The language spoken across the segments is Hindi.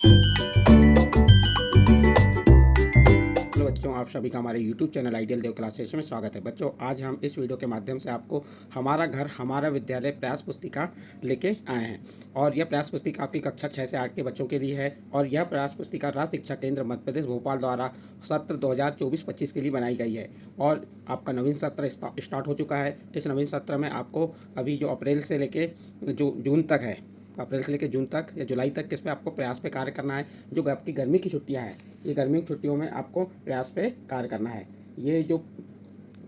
हेलो बच्चों, आप सभी का हमारे YouTube चैनल आइडियल देव क्लासेस में स्वागत है। बच्चों, आज हम इस वीडियो के माध्यम से आपको हमारा घर हमारा विद्यालय प्रयास पुस्तिका लेके आए हैं। और यह प्रयास पुस्तिका आपकी कक्षा 6 से 8 के बच्चों के लिए है। और यह प्रयास पुस्तिका राज्य शिक्षा केंद्र मध्य प्रदेश भोपाल द्वारा सत्र 2024-25 के लिए बनाई गई है। और आपका नवीन सत्र स्टार्ट हो चुका है। इस नवीन सत्र में आपको अभी जो अप्रैल से लेके जो जून तक है, अप्रैल से लेकर जून तक या जुलाई तक किस पे आपको प्रयास पे कार्य करना है। जो आपकी गर्मी की छुट्टियां हैं, ये गर्मी की छुट्टियों में आपको प्रयास पे कार्य करना है। ये जो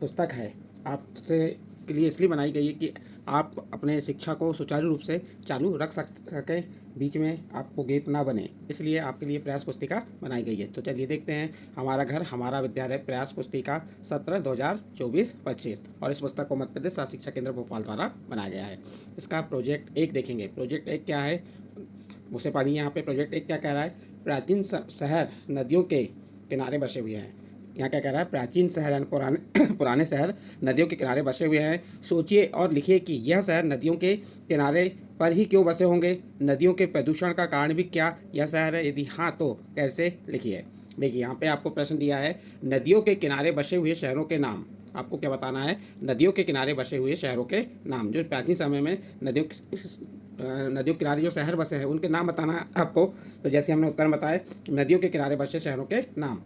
पुस्तक है आपसे के लिए इसलिए बनाई गई है कि आप अपने शिक्षा को सुचारू रूप से चालू रख सकें, बीच में आपको गैप ना बने, इसलिए आपके लिए प्रयास पुस्तिका बनाई गई है। तो चलिए देखते हैं हमारा घर हमारा विद्यालय प्रयास पुस्तिका सत्र 2024-25। और इस पुस्तक को मध्य प्रदेश शिक्षा केंद्र भोपाल द्वारा बनाया गया है। इसका प्रोजेक्ट 1 देखेंगे। प्रोजेक्ट 1 क्या है उसे पढ़िए। यहाँ पे प्रोजेक्ट 1 क्या कह रहा है? प्राचीन शहर नदियों के किनारे बसे हुए हैं। यहाँ क्या कह रहा है? प्राचीन शहर यानी पुराने पुराने शहर नदियों के किनारे बसे हुए हैं। सोचिए और लिखिए कि यह शहर नदियों के किनारे पर ही क्यों बसे होंगे। नदियों के प्रदूषण का कारण भी क्या यह शहर है? यदि हाँ तो कैसे, लिखिए। देखिए यहाँ पे आपको प्रश्न दिया है, नदियों के किनारे बसे हुए शहरों के नाम। आपको क्या बताना है? नदियों के किनारे बसे हुए शहरों के नाम। जो प्राचीन समय में नदियों के किनारे जो शहर बसे हैं उनके नाम बताना है आपको। तो जैसे हमने उत्तर में बताए, नदियों के किनारे बसे शहरों के नाम।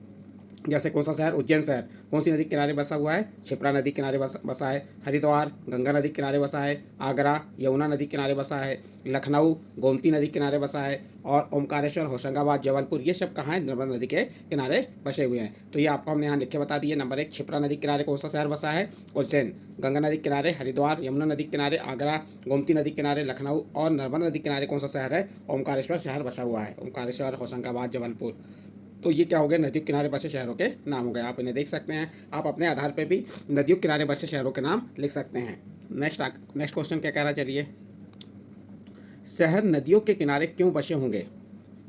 जैसे कौन सा शहर? उज्जैन शहर कौन सी नदी के किनारे बसा हुआ है? क्षिप्रा नदी किनारे बसा है। हरिद्वार गंगा नदी किनारे बसा है। आगरा यमुना नदी किनारे बसा है। लखनऊ गोमती नदी किनारे बसा है। और ओमकारेश्वर होशंगाबाद जबलपुर ये सब कहाँ है? नर्मदा नदी के किनारे बसे हुए हैं। तो ये आपको हमने यहाँ लिख के बता दिए। नंबर 1, क्षिप्रा नदी किनारे कौन सा शहर बसा है? उज्जैन। गंगा नदी किनारे हरिद्वार, यमुना नदी किनारे आगरा, गोमती नदी किनारे लखनऊ और नर्मदा नदी किनारे कौन सा शहर है? ओमकारेश्वर शहर बसा हुआ है। ओमकारेश्वर होशंगाबाद जबलपुर। तो ये क्या हो गया? नदियों किनारे बसे शहरों के नाम हो गए। आप इन्हें देख सकते हैं। आप अपने आधार पर भी नदियों किनारे बसे शहरों के नाम लिख सकते हैं। नेक्स्ट क्वेश्चन क्या कह रहा है? चलिए, शहर नदियों के किनारे क्यों बसे होंगे?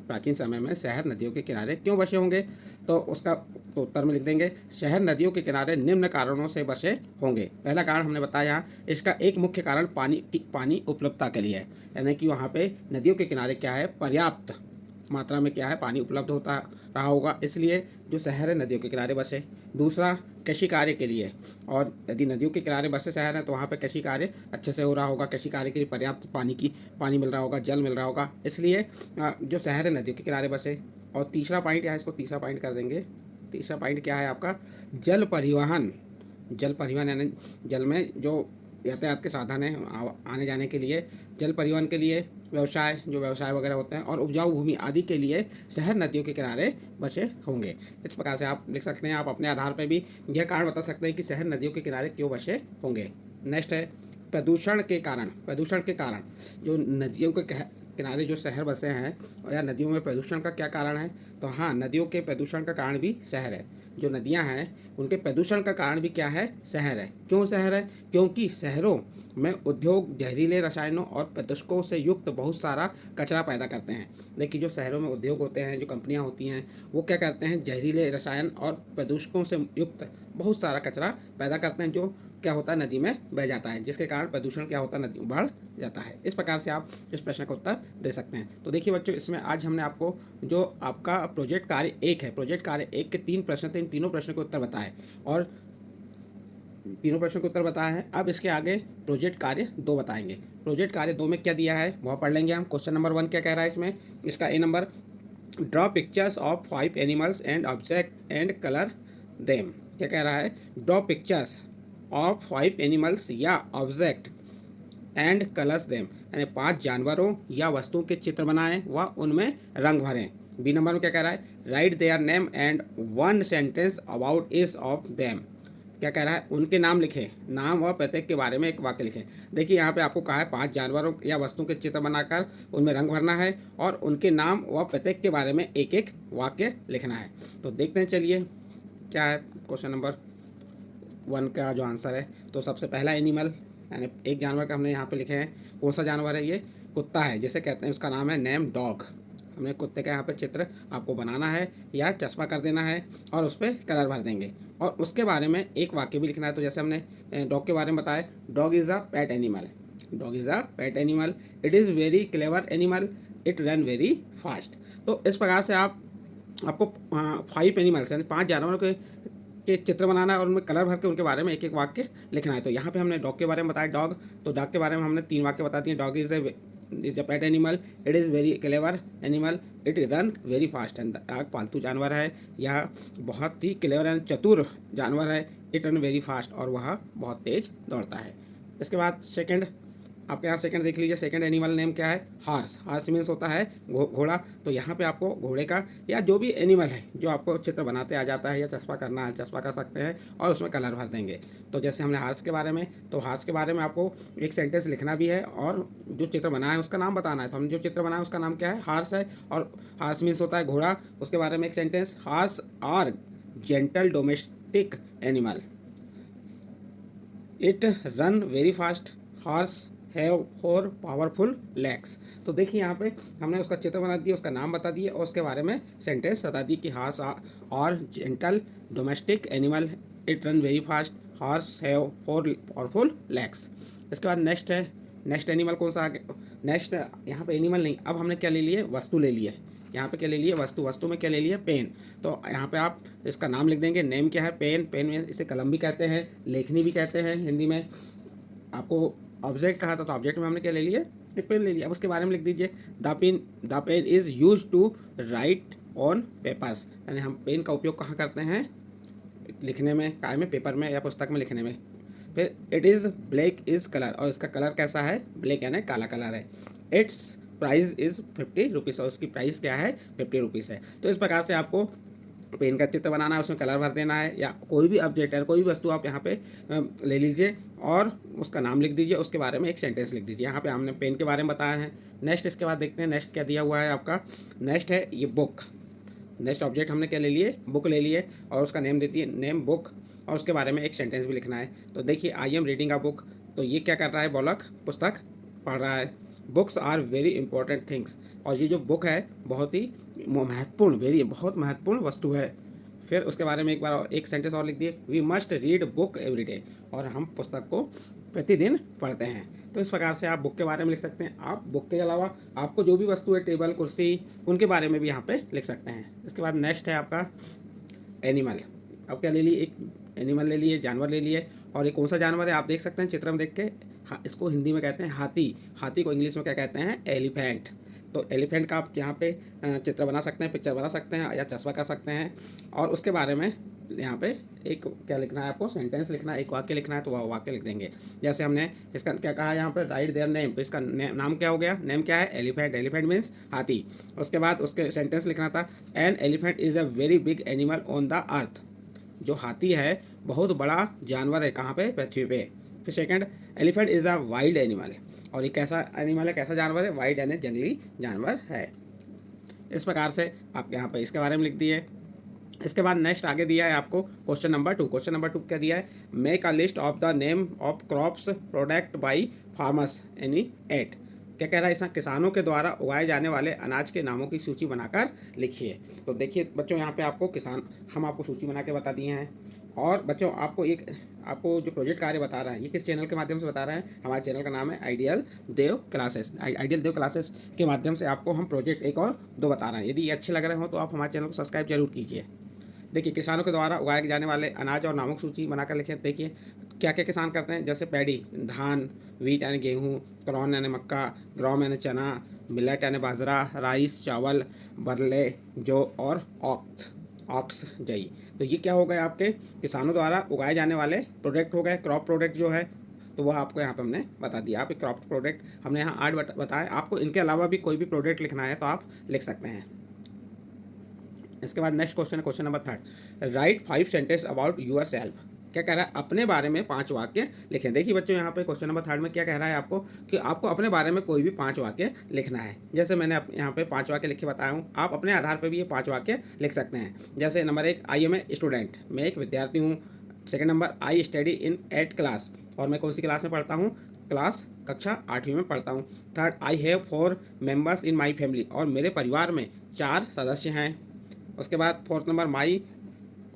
प्राचीन समय में शहर नदियों के किनारे क्यों बसे होंगे? तो उसका तो उत्तर में लिख देंगे, शहर नदियों के किनारे निम्न कारणों से बसे होंगे। पहला कारण हमने बताया, इसका एक मुख्य कारण पानी उपलब्धता के लिए है। यानी कि वहाँ पे नदियों के किनारे क्या है? पर्याप्त मात्रा में क्या है? पानी उपलब्ध होता रहा होगा, इसलिए जो शहर है नदियों के किनारे बसे। दूसरा, कृषि कार्य के लिए। और यदि नदियों के किनारे बसे शहर हैं तो वहाँ पे कृषि कार्य अच्छे से हो रहा होगा। कृषि कार्य के लिए पर्याप्त पानी मिल रहा होगा, जल मिल रहा होगा, इसलिए जो शहर है नदियों के किनारे बसे। और तीसरा पॉइंट यहाँ, इसको तीसरा पॉइंट कर देंगे। तीसरा पॉइंट क्या है आपका? जल परिवहन। जल परिवहन यानी जल में जो यातायात के साधन हैं आने जाने के लिए, जल परिवहन के लिए, व्यवसाय वगैरह होते हैं और उपजाऊ भूमि आदि के लिए शहर नदियों के किनारे बसे होंगे। इस प्रकार से आप लिख सकते हैं। आप अपने आधार पर भी यह कारण बता सकते हैं कि शहर नदियों के किनारे क्यों बसे होंगे। नेक्स्ट है प्रदूषण के कारण। प्रदूषण के कारण जो नदियों के किनारे जो शहर बसे हैं या नदियों में प्रदूषण का क्या कारण है? तो हाँ, नदियों के प्रदूषण का कारण भी शहर है। जो नदियाँ हैं उनके प्रदूषण का कारण भी क्या है? शहर है। क्यों शहर है? क्योंकि शहरों में उद्योग जहरीले रसायनों और प्रदूषकों से युक्त बहुत सारा कचरा पैदा करते हैं। देखिए, जो शहरों में उद्योग होते हैं, जो कंपनियां होती हैं, वो क्या करते हैं? जहरीले रसायन और प्रदूषकों से युक्त बहुत सारा कचरा पैदा करते हैं, जो क्या होता है? नदी में बह जाता है, जिसके कारण प्रदूषण क्या होता है? नदी बढ़ जाता है। इस प्रकार से आप इस प्रश्न का उत्तर दे सकते हैं। तो देखिए बच्चों, इसमें आज हमने आपको जो आपका प्रोजेक्ट कार्य 1 है, प्रोजेक्ट कार्य 1 के 3 प्रश्न थे। इन तीनों प्रश्नों के उत्तर बताए और तीनों प्रश्नों के उत्तर बताए हैं। अब इसके आगे प्रोजेक्ट कार्य 2 बताएंगे। प्रोजेक्ट कार्य 2 में क्या दिया है वह पढ़ लेंगे हम। क्वेश्चन नंबर 1 क्या कह रहा है इसमें? इसका A number, draw pictures of 5 animals and object and colour them. क्या कह रहा है? ड्रॉ पिक्चर्स ऑफ 5 एनिमल्स या ऑब्जेक्ट एंड कलर्स देम, यानी 5 जानवरों या वस्तुओं के चित्र बनाएं व उनमें रंग भरें। बी नंबर में क्या कह रहा है? Right their name and 1 sentence about each of them. क्या कह रहा है? उनके नाम लिखें, नाम व प्रत्येक के बारे में एक वाक्य लिखें। देखिए यहाँ पे आपको कहा है 5 जानवरों या वस्तुओं के चित्र बनाकर उनमें रंग भरना है और उनके नाम व प्रत्येक के बारे में एक एक वाक्य लिखना है। तो देखते हैं, चलिए क्या है क्वेश्चन नंबर 1 का जो आंसर है। तो सबसे पहला एनिमल यानी एक जानवर का हमने यहाँ पे लिखे हैं। कौन सा जानवर है? ये कुत्ता है, जिसे कहते हैं, उसका नाम है नेम डॉग। हमने कुत्ते का यहाँ पे चित्र आपको बनाना है या चश्मा कर देना है और उस पर कलर भर देंगे और उसके बारे में एक वाक्य भी लिखना है। तो जैसे हमने डॉग के बारे में बताया, dog is a pet animal. Dog is a pet animal. It is very clever animal it run very fast. तो इस प्रकार से आपको 5 एनिमल्स यानी 5 जानवरों के चित्र बनाना है और उनमें कलर भर के उनके बारे में एक एक वाक्य लिखना है। तो यहाँ पे हमने डॉग के बारे में बताया, डॉग, तो डॉग के बारे में हमने 3 वाक्य बता दिए। Dog is a pet animal, it is very clever animal, it run very fast. And dog पालतू जानवर है, यह बहुत ही क्लेवर एंड चतुर जानवर है। इट रन वेरी फास्ट, और वह बहुत तेज दौड़ता है। इसके बाद सेकंड, आपके यहाँ सेकंड देख लीजिए। सेकंड एनिमल नेम क्या है? हार्स। हार्स मीन्स होता है घोड़ा। तो यहाँ पे आपको घोड़े का या जो भी एनिमल है जो आपको चित्र बनाते आ जाता है या चस्पा करना है, चस्पा कर सकते हैं और उसमें कलर भर देंगे। तो जैसे हमने हार्स के बारे में, तो हार्स के बारे में आपको एक सेंटेंस लिखना भी है और जो चित्र बनाया है उसका नाम बताना है। तो हमने जो चित्र बनाया उसका नाम क्या है? हार्स है, और हार्स मीन्स होता है घोड़ा। उसके बारे में एक sentence, horse are gentle domestic animal, it run very fast, horse have 4 powerful legs. तो देखिए यहाँ पे हमने उसका चित्र बना दिया, उसका नाम बता दिए और उसके बारे में सेंटेंस बता दी कि हॉर्स और gentle domestic animal, it run very fast, horse have 4 powerful legs. इसके बाद नेक्स्ट है, नेक्स्ट एनिमल कौन सा आगे? नेक्स्ट यहाँ पे एनिमल नहीं, अब हमने क्या ले लिए? वस्तु ले लिए। यहाँ पे क्या ले लिए? वस्तु। वस्तु में क्या ले लिए? पेन। तो यहाँ पे आप इसका नाम लिख देंगे। नेम क्या है? पेन। पेन में इसे कलम भी कहते हैं, लेखनी भी कहते हैं हिंदी में। आपको ऑब्जेक्ट कहा था, तो ऑब्जेक्ट में हमने क्या ले लिया? एक पेन ले लिया। अब उसके बारे में लिख दीजिए, the pen is use to write on papers, यानी हम पेन का उपयोग कहाँ करते हैं? लिखने में, काय में? पेपर में या पुस्तक में लिखने में। फिर it is black is colour, और इसका कलर कैसा है? ब्लैक यानी काला कलर है। इट्स प्राइस इज़ 50 रुपीज़, और उसकी प्राइस क्या है? 50 रुपीज़ है। तो इस प्रकार से आपको पेन का चित्र बनाना है, उसमें कलर भर देना है, या कोई भी ऑब्जेक्ट है, कोई भी वस्तु आप यहाँ पे ले लीजिए और उसका नाम लिख दीजिए, उसके बारे में एक सेंटेंस लिख दीजिए। यहाँ पे हमने पेन के बारे में बताया है। नेक्स्ट, इसके बाद देखते हैं नेक्स्ट क्या दिया हुआ है आपका। नेक्स्ट है ये बुक। नेक्स्ट ऑब्जेक्ट हमने क्या ले लिए? बुक ले लिए, और उसका नेम देती है, नेम बुक, और उसके बारे में एक सेंटेंस भी लिखना है। तो देखिए, I am reading a book, तो ये क्या कर रहा है? बालक पुस्तक पढ़ रहा है। Books are very important things, और ये जो बुक है बहुत ही महत्वपूर्ण, बहुत महत्वपूर्ण वस्तु है। फिर उसके बारे में एक बार एक सेंटेंस और लिख दिए, we must read book every day, और हम पुस्तक को प्रतिदिन पढ़ते हैं। तो इस प्रकार से आप बुक के बारे में लिख सकते हैं। आप बुक के अलावा आपको जो भी वस्तु है, टेबल, कुर्सी, उनके बारे में भी यहाँ पे लिख सकते हैं। इसके बाद नेक्स्ट है आपका एनिमल। अब क्या ले लिए? एक एनिमल ले लिए, जानवर ले लिए, और ये कौन सा जानवर है आप देख सकते हैं चित्र में देख के। इसको हिंदी में कहते हैं हाथी। हाथी को इंग्लिश में क्या कहते हैं? एलिफेंट। तो एलिफेंट का आप यहाँ पे चित्र बना सकते हैं, पिक्चर बना सकते हैं, या चस्पा कर सकते हैं, और उसके बारे में यहाँ पे एक क्या लिखना है आपको? सेंटेंस लिखना है, एक वाक्य लिखना है, तो वह वाक्य लिख देंगे। जैसे हमने इसका क्या कहा यहाँ पे? राइट देयर नेम, तो इसका नाम क्या हो गया? नेम क्या है? एलिफेंट। एलिफेंट मीन्स हाथी। उसके बाद उसके सेंटेंस लिखना था, an elephant is a very big animal on the earth, जो हाथी है बहुत बड़ा जानवर है, कहाँ पे? पृथ्वी पे। फिर second, elephant is a wild animal, और ये कैसा एनिमल है? कैसा जानवर है? वाइल्ड यानी जंगली जानवर है। इस प्रकार से आप यहाँ पे इसके बारे में लिख दिए। इसके बाद नेक्स्ट आगे दिया है आपको क्वेश्चन नंबर 2। क्वेश्चन नंबर 2 क्या दिया है? Make a list of the name of crops product by farmers any at. क्या कह रहा है? इसमें किसानों के द्वारा उगाए जाने वाले अनाज के नामों की सूची बनाकर लिखिए। तो देखिए बच्चों, यहाँ पे आपको हम आपको सूची बना के बता दिए हैं। और बच्चों, आपको जो प्रोजेक्ट कार्य बता रहे हैं, ये किस चैनल के माध्यम से बता रहे हैं? हमारे चैनल का नाम है आइडियल देव क्लासेस। आइडियल देव क्लासेस के माध्यम से आपको हम प्रोजेक्ट 1 और 2 बता रहे हैं। यदि ये अच्छे लग रहे हो तो आप हमारे चैनल को सब्सक्राइब जरूर कीजिए। देखिए, किसानों के द्वारा उगाए जाने वाले अनाज और नामों की सूची बनाकर लिखें। देखिए क्या क्या किसान करते हैं, जैसे पैडी, धान, वीट यानी गेहूँ, क्रॉन यानी मक्का, ग्राम यानी चना, मिलेट यानी बाजरा, राइस चावल, बरले जौ, और ऑक्स जई। तो ये क्या हो गए? आपके किसानों द्वारा उगाए जाने वाले प्रोडक्ट हो गए। क्रॉप प्रोडक्ट जो है तो वह आपको यहाँ पे हमने बता दिया। आप एक क्रॉप प्रोडक्ट हमने यहाँ 8 बताए। आपको इनके अलावा भी कोई भी प्रोडक्ट लिखना है तो आप लिख सकते हैं। इसके बाद नेक्स्ट क्वेश्चन है question number 3, write 5 sentence about yourself. क्या कह रहा है? अपने बारे में 5 वाक्य लिखें। देखिए बच्चों, यहाँ पे क्वेश्चन नंबर 3 में क्या कह रहा है आपको कि आपको अपने बारे में कोई भी 5 वाक्य लिखना है। जैसे मैंने यहाँ पे 5 वाक्य लिख के बताया हूँ, आप अपने आधार पर भी ये 5 वाक्य लिख सकते हैं। जैसे number 1, I am a student, मैं एक विद्यार्थी हूँ। Second number, I study in 8th class, और मैं कौन सी क्लास में पढ़ता हूँ? कक्षा 8वीं में पढ़ता हूँ। Third, I have 4 members in my family, और मेरे परिवार में 4 सदस्य हैं। उसके बाद 4th number, my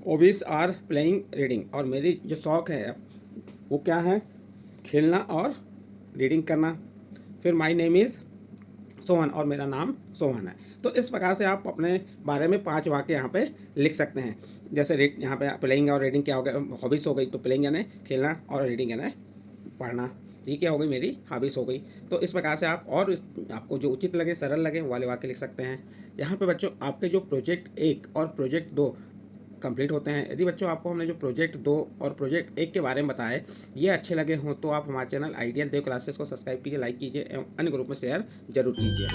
hobbies are playing reading, और मेरी जो शौक़ है वो क्या है? खेलना और रीडिंग करना। फिर माई नेम इज़ सोहन और मेरा नाम सोहन है। तो इस प्रकार से आप अपने बारे में 5 वाक्य यहाँ पे लिख सकते हैं। जैसे रीड, यहाँ पे प्लेइंग और रीडिंग क्या हो गया, हॉबीज़ हो गई, तो प्लेइंग यानी खेलना और रीडिंग यानी पढ़ना। ये क्या हो गई, मेरी हॉबीज़ हो गई। तो इस प्रकार से आप और आपको जो उचित लगे, सरल लगे, वो वाले वाक्य लिख सकते हैं। यहाँ पे बच्चों आपके जो प्रोजेक्ट 1 और प्रोजेक्ट 2 कंप्लीट होते हैं। यदि बच्चों आपको हमने जो प्रोजेक्ट 2 और प्रोजेक्ट 1 के बारे में बताया ये अच्छे लगे हों तो आप हमारे चैनल आइडियल देव क्लासेस को सब्सक्राइब कीजिए, लाइक कीजिए एवं अन्य ग्रुप में शेयर जरूर कीजिए।